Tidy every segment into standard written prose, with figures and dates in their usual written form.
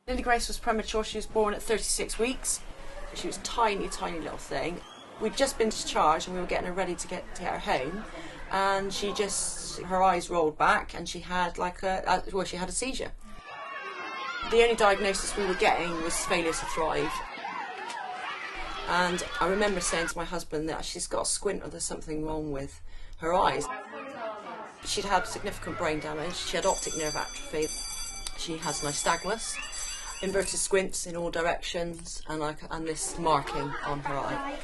Lily Grace was premature. She was born at 36 weeks. She was a tiny, tiny little thing. We'd just been discharged and we were getting her ready to get her home, and her eyes rolled back and she had she had a seizure. The only diagnosis we were getting was failure to thrive. And I remember saying to my husband that she's got a squint or there's something wrong with her eyes. She'd had significant brain damage. She had optic nerve atrophy. She has nystagmus, inverted squints in all directions, and this marking on her eye.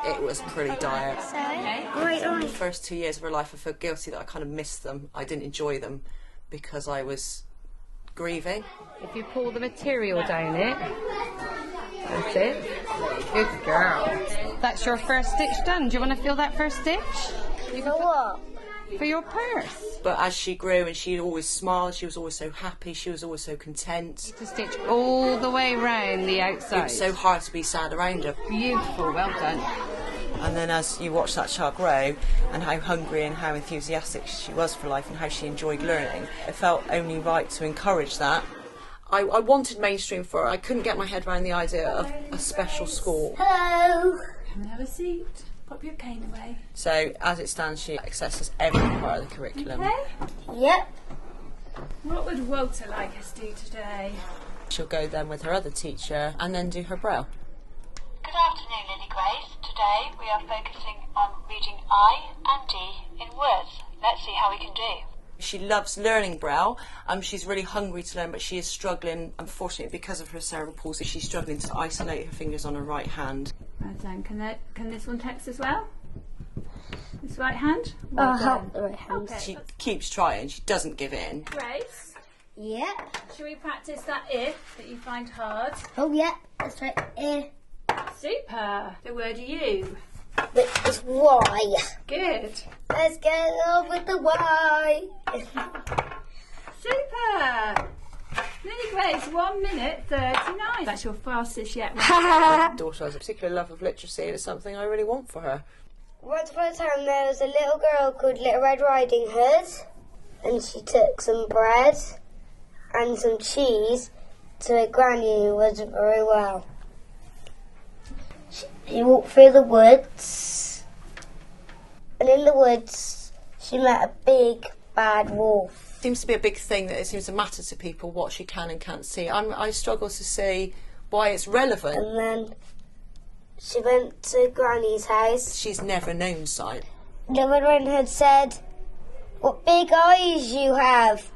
It was pretty dire. The first 2 years of her life, I feel guilty that I kind of missed them. I didn't enjoy them because I was grieving. If you pull the material down it, that's it. Good girl. That's your first stitch done. Do you want to feel that first stitch? You know what? For your purse. But as she grew, and she always smiled, she was always so happy, she was always so content. To stitch all the way round the outside. It was so hard to be sad around her. Beautiful, well done. And then as you watch that child grow, and how hungry and how enthusiastic she was for life and how she enjoyed learning, it felt only right to encourage that. I wanted mainstream for her. I couldn't get my head around the idea of a special school. Hello. Come and have a seat. Pop your cane away. So as it stands, she accesses every part of the curriculum. Okay. Yep. What would Walter like us to do today? She'll go then with her other teacher and then do her braille. Good afternoon, Lily Grace. Today we are focusing on reading I and D in words. Let's see how we can do. She loves learning braille. She's really hungry to learn, but she is struggling, unfortunately, because of her cerebral palsy. She's struggling to isolate her fingers on her right hand. Well done. Can this one text as well? This right hand? Well I'll done. help the right hand. Okay. She keeps trying. She doesn't give in. Grace, Yep. shall we practice that if that you find hard? Oh, yep. That's right. Super. The word are you. Which is Y. Good. Let's get on with the Y. Super. Lily Grace, 1 minute 39. That's your fastest yet. My daughter has a particular love of literacy, and it's something I really want for her. Once upon a time there was a little girl called Little Red Riding Hood, and she took some bread and some cheese to her granny who wasn't very well. She walked through the woods, and in the woods she met a big bad wolf. It seems to be a big thing that it seems to matter to people what she can and can't see. I struggle to see why it's relevant. And then she went to Granny's house. She's never known sight. Little Red Riding Hood said, "What big eyes you have!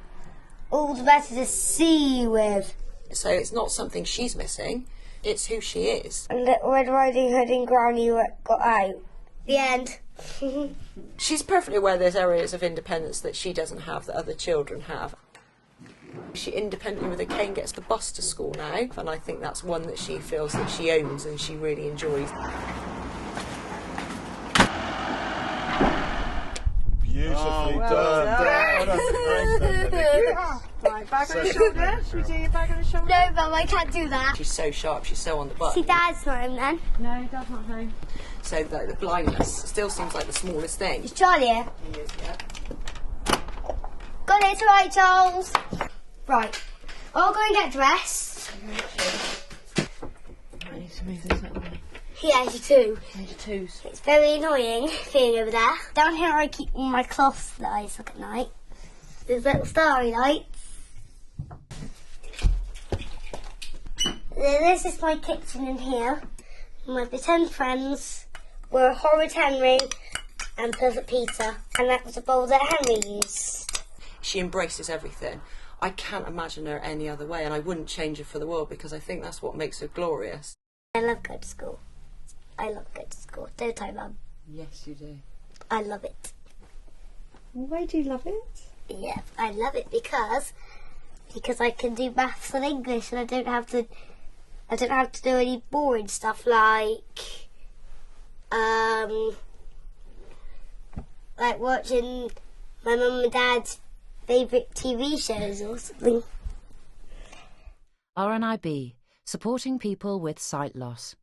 All the better to see you with." So it's not something she's missing, it's who she is. And Little Red Riding Hood and Granny got out. The end. She's perfectly aware there's areas of independence that she doesn't have that other children have. She independently with a cane gets the bus to school now, and I think that's one that she feels that she owns and she really enjoys. Beautifully done. Right, bag on the shoulder. Should we do your bag on the shoulder? No, Mum, I can't do that. She's so sharp, she's so on the button. See, Dad's not him then. No, Dad's not home. So the blindness still seems like the smallest thing. Is Charlie here? He is, yeah. Got it right, Charles. Right, I'll go and get dressed. I need to move this out of the way. Yeah, you too. Need your twos. It's very annoying being over there. Down here I keep all my cloths that I suck at night. There's little starry lights. This is my kitchen in here. My pretend friends were Horrid Henry and Perfect Peter, and that was the bowl that Henry used. She embraces everything. I can't imagine her any other way, and I wouldn't change her for the world because I think that's what makes her glorious. I love going to school. I love going to school. Don't I, Mum? Yes, you do. I love it. Why do you love it? Yeah, I love it because I can do maths and English, and I don't have to do any boring stuff like watching my mum and dad's favourite TV shows or something. RNIB, supporting people with sight loss.